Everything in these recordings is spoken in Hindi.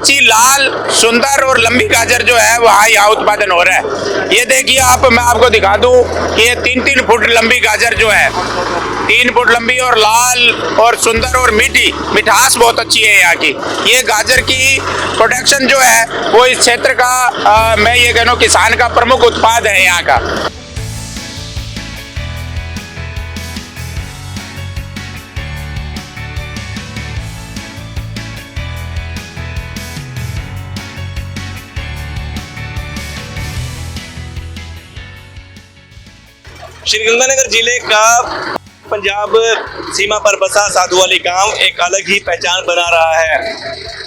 अच्छी लाल सुंदर और लंबी गाजर जो है वहाँ यहाँ उत्पादन हो रहा है। ये देखिए आप, मैं आपको दिखा दूं कि ये 3-3 फुट लंबी गाजर जो है, 3 फुट लंबी और लाल और सुंदर और मीठी, मिठास बहुत अच्छी है यहाँ की। ये गाजर की प्रोडक्शन जो है वो इस क्षेत्र का मैं ये कहूँ किसान का प्रमुख उत्पाद है यहाँ का। श्रीगंगानगर जिले का पंजाब सीमा पर बसा साधुवाली गांव एक अलग ही पहचान बना रहा है।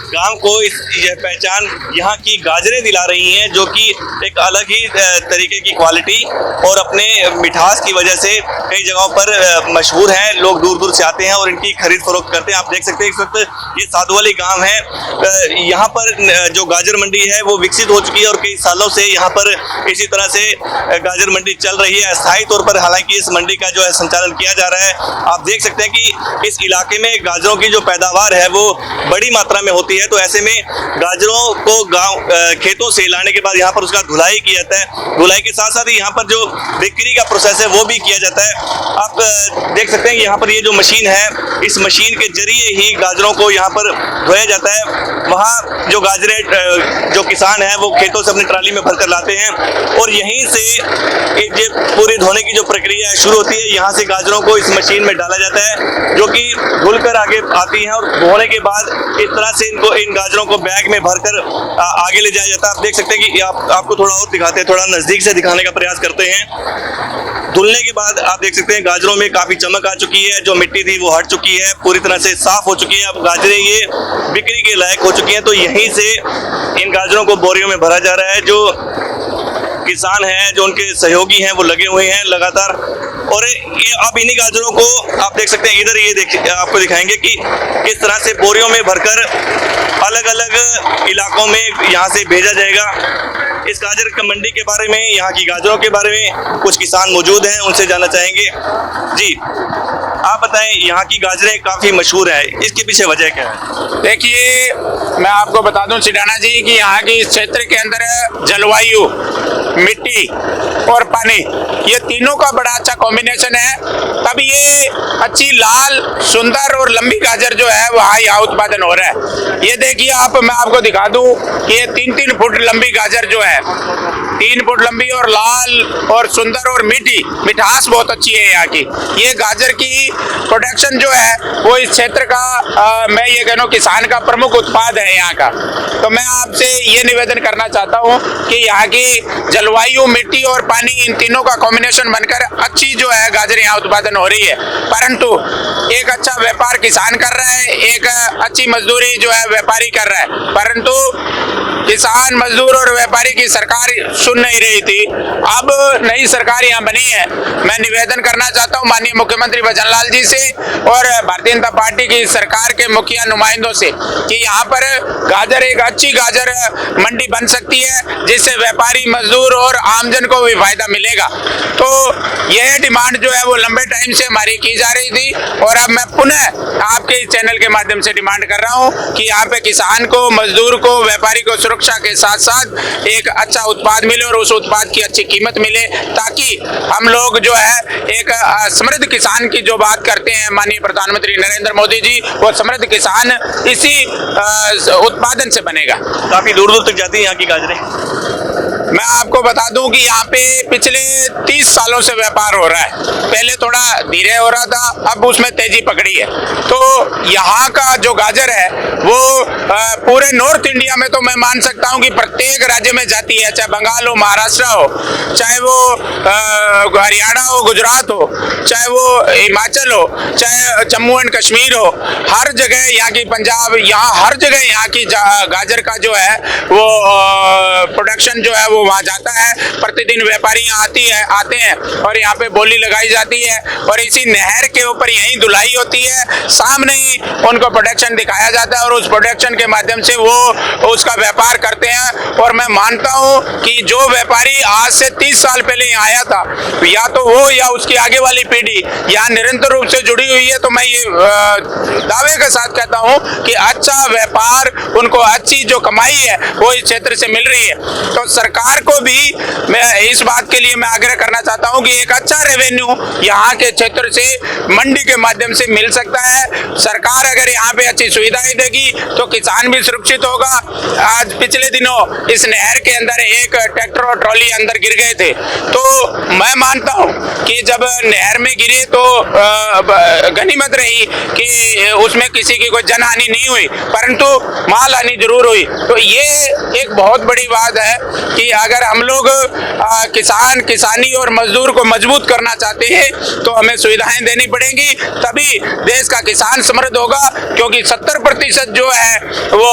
गांव को यह पहचान यहाँ की गाजरें दिला रही हैं, जो कि एक अलग ही तरीके की क्वालिटी और अपने मिठास की वजह से कई जगहों पर मशहूर हैं। लोग दूर दूर से आते हैं और इनकी खरीद फरोख्त करते हैं। आप देख सकते हैं इस वक्त ये साधुवाली गांव है। यहाँ पर जो गाजर मंडी है वो विकसित हो चुकी है और कई सालों से यहाँ पर इसी तरह से गाजर मंडी चल रही है अस्थायी तौर पर। हालांकि इस मंडी का जो है संचालन किया जा रहा है। आप देख सकते हैं कि इस इलाके में गाजरों की जो पैदावार है वो बड़ी मात्रा में होती है, तो ऐसे में गाजरों को गांव खेतों से लाने के बाद यहाँ पर उसका धुलाई किया जाता है। धुलाई के साथ साथ यहाँ पर जो बिक्री का प्रोसेस है वो भी किया जाता है। आप देख सकते हैं कि यहाँ पर ये जो मशीन है, इस मशीन के जरिए ही गाजरों को यहाँ पर धोया जाता है। वहाँ जो गाजरें जो किसान हैं वो खेतों से अपनी ट्राली में भरकर लाते हैं और यहीं से ये पूरी धोने की जो प्रक्रिया शुरू होती है। यहाँ से गाजरों को इस मशीन में डाला जाता है, जो कि धुलकर आगे आती हैं और धोने के बाद इस तरह से इन गाजरों को बैग में भरकर आगे ले जाया जाता है। आप देख सकते हैं कि आपको थोड़ा और दिखाते हैं, थोड़ा नजदीक से दिखाने का प्रयास करते हैं। धुलने के बाद आप देख सकते हैं गाजरों में काफी चमक आ चुकी है, जो मिट्टी थी वो हट चुकी है, पूरी तरह से साफ हो चुकी है। अब गाजरें ये बिक्री के लायक हो चुकी हैं, तो यहीं से इन गाजरों को बोरियों में भरा जा रहा है। जो किसान हैं, जो उनके सहयोगी हैं, वो लगे हुए हैं लगातार। और ये अब इन्हीं गाजरों को आप देख सकते हैं, इधर ये आपको दिखाएंगे कि किस तरह से बोरियों में भरकर अलग अलग इलाकों में यहाँ से भेजा जाएगा। इस गाजर का मंडी के बारे में, यहाँ की गाजरों के बारे में कुछ किसान मौजूद हैं, उनसे जानना चाहेंगे। जी, आप बताएं, यहाँ की गाजरें काफी मशहूर है, इसके पीछे वजह क्या है? देखिए, मैं आपको बता दूं सिडाना जी कि यहाँ की इस क्षेत्र के अंदर जलवायु, मिट्टी और पानी, ये तीनों का बड़ा अच्छा कॉम्बिनेशन है। तब ये अच्छी लाल सुंदर और लंबी गाजर जो है वहाँ यहाँ उत्पादन हो रहा है। ये देखिए आप, मैं आपको दिखा दूं कि ये 3-3 फुट लंबी गाजर जो है, 3 फुट लंबी और लाल और सुंदर और मीठी, मिठास बहुत अच्छी है यहाँ की। ये गाजर की प्रोडक्शन जो है वो इस क्षेत्र का मैं ये कहूँ किसान का प्रमुख उत्पाद है यहाँ का। तो मैं आपसे ये निवेदन करना चाहता हूँ कि यहाँ की जलवायु, मिट्टी और पानी, इन तीनों का कॉम्बिनेशन बनकर अच्छी जो है गाजर यहाँ उत्पादन हो रही है। परंतु एक अच्छा व्यापार किसान कर रहा है, एक अच्छी मजदूरी जो है व्यापारी कर रहा है, परंतु किसान, मजदूर और व्यापारी की सरकार सुन नहीं रही थी। अब नई सरकार यहाँ बनी है। मैं निवेदन करना चाहता हूँ माननीय मुख्यमंत्री भजन लाल जी से और भारतीय जनता पार्टी की सरकार के मुखिया नुमाइंदों से कि यहाँ पर गाजर, एक अच्छी गाजर मंडी बन सकती है, जिससे व्यापारी, मजदूर और आमजन को भी फायदा मिलेगा। तो यह डिमांड जो है वो लंबे टाइम से हमारी की जा रही थी और अब मैं पुनः आपके इस चैनल के माध्यम से डिमांड कर रहा हूँ कि यहाँ पे किसान को, मजदूर को, व्यापारी को सुरक्षा के साथ साथ एक अच्छा उत्पाद मिले और उस उत्पाद की अच्छी कीमत मिले, ताकि हम लोग जो है एक समृद्ध किसान की जो बात करते हैं माननीय प्रधानमंत्री नरेंद्र मोदी जी, वो समृद्ध किसान इसी उत्पादन से बनेगा। काफी दूर दूर तक जाती है यहाँ की गाजरें। मैं आपको बता दूं कि यहाँ पे पिछले 30 सालों से व्यापार हो रहा है। पहले थोड़ा धीरे हो रहा था, अब उसमें तेजी पकड़ी है। तो यहाँ का जो गाजर है वो पूरे नॉर्थ इंडिया में तो मैं मान सकता हूँ कि प्रत्येक राज्य में जाती है, चाहे बंगाल हो, महाराष्ट्र हो, चाहे वो हरियाणा हो, गुजरात हो, चाहे वो हिमाचल हो, चाहे जम्मू एंड कश्मीर हो, हर जगह यहाँ की, पंजाब, यहाँ हर जगह यहाँ की गाजर का जो है वो प्रोडक्शन जो है वो वहाँ जाता है। प्रतिदिन व्यापारी यहाँ आते हैं और यहाँ पे बोली लगाई जाती है और इसी नहर के ऊपर यहीं धुलाई होती है, सामने ही उनको प्रोडक्शन दिखाया जाता है और उस प्रोडक्शन के माध्यम से वो उसका व्यापार करते हैं। और मैं मानता हूँ कि जो व्यापारी आज से 30 साल पहले यहाँ आया था या तो वो या उसकी आगे वाली पीढ़ी यहाँ निरंतर रूप से जुड़ी हुई है, तो मैं ये दावे के साथ कहता हूँ कि अच्छा व्यापार, उनको अच्छी जो कमाई है वो इस क्षेत्र से मिल रही है। तो सरकार को भी मैं इस बात के लिए मैं आग्रह करना चाहता हूँ कि एक अच्छा रेवेन्यू यहाँ के क्षेत्र से मंडी के माध्यम से मिल सकता है। सरकार अगर यहाँ पे अच्छी सुविधाएं देगी तो किसान भी सुरक्षित होगा। आज पिछले दिनों इस नहर के अंदर एक ट्रैक्टर और ट्रॉली अंदर गिर गए थे, तो मैं मानता हूँ कि जब नहर में गिरे तो गनीमत रही कि उसमें किसी की कोई जनहानि नहीं हुई, परंतु माल हानि जरूर हुई। तो ये एक बहुत बड़ी बात है कि अगर हम लोग किसान, किसानी और मजदूर को मजबूत करना चाहते हैं तो हमें सुविधाएं देनी पड़ेंगी, तभी देश का किसान समृद्ध होगा। क्योंकि 70% जो है वो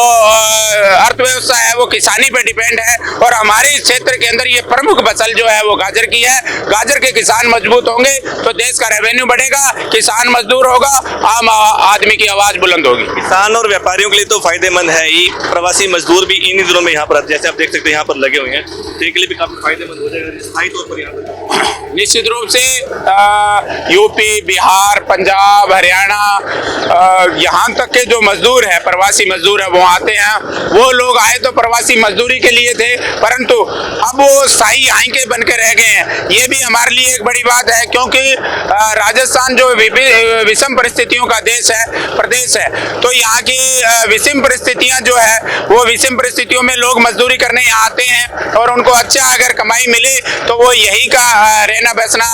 अर्थव्यवस्था है वो किसानी पे डिपेंड है, और हमारे इस क्षेत्र के अंदर ये प्रमुख फसल जो है वो गाजर की है। गाजर के किसान मजबूत होंगे तो देश का रेवेन्यू बढ़ेगा, किसान मजदूर होगा, आम आदमी की आवाज बुलंद होगी। किसान और व्यापारियों के लिए तो फायदेमंद है ही, प्रवासी मजदूर भी इन दिनों में यहाँ पर, जैसे आप देख सकते हैं यहाँ पर लगे हुए हैं, तो इनके लिए भी काफी फायदेमंद हो जाएगा स्थायी तौर पर यहाँ पर। निश्चित रूप से यूपी, बिहार, पंजाब, हरियाणा, यहाँ तक के जो मजदूर है, प्रवासी मजदूर है, वो आते हैं। वो लोग आए तो प्रवासी मजदूरी के लिए थे, परंतु अब वो स्थायी यहाँ के बन के रह गए हैं। ये भी हमारे लिए एक बड़ी बात है, क्योंकि राजस्थान जो विषम परिस्थितियों का देश है, प्रदेश है, तो यहाँ की विषम परिस्थितियाँ जो है वो विषम परिस्थितियों में लोग मजदूरी करने यहाँ आते हैं, और उनको अच्छा अगर कमाई मिले तो वो यही का रहना बसना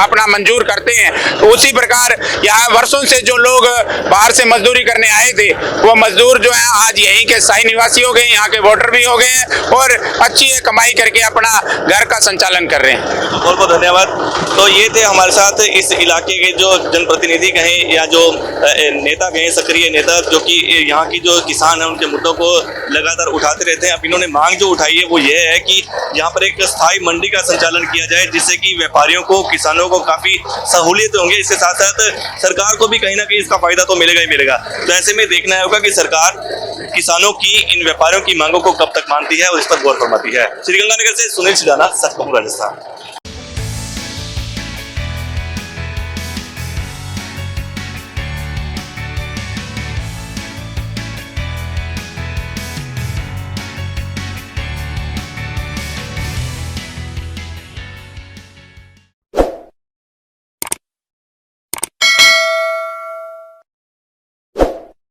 अपना मंजूर करते हैं। तो उसी प्रकार यहाँ वर्षों से जो लोग बाहर से मजदूरी करने आए थे, वो मजदूर जो है आज यहीं के स्थायी निवासी हो गए, यहाँ के वोटर भी हो गए हैं, और अच्छी कमाई करके अपना घर का संचालन कर रहे हैं। बहुत बहुत धन्यवाद। तो ये थे हमारे साथ इस इलाके के जो जनप्रतिनिधि कहें या जो नेता कहें, सक्रिय नेता, जो कि यहाँ की जो किसान हैं उनके मुद्दों को लगातार उठाते रहते हैं। अब इन्होंने मांग जो उठाई है वो ये है कि यहाँ पर एक स्थायी मंडी का संचालन किया जाए, जिससे कि व्यापारियों को, किसानों को काफी सहूलियत होंगे। इसके साथ साथ सरकार को भी कहीं ना कहीं इसका फायदा तो मिलेगा ही मिलेगा। तो ऐसे में देखना होगा कि सरकार किसानों की, इन व्यापारियों की मांगों को कब तक मानती है और इस पर गौर फरमाती है। श्रीगंगानगर से सुनील सिडाना, सच कहूं राजस्थान।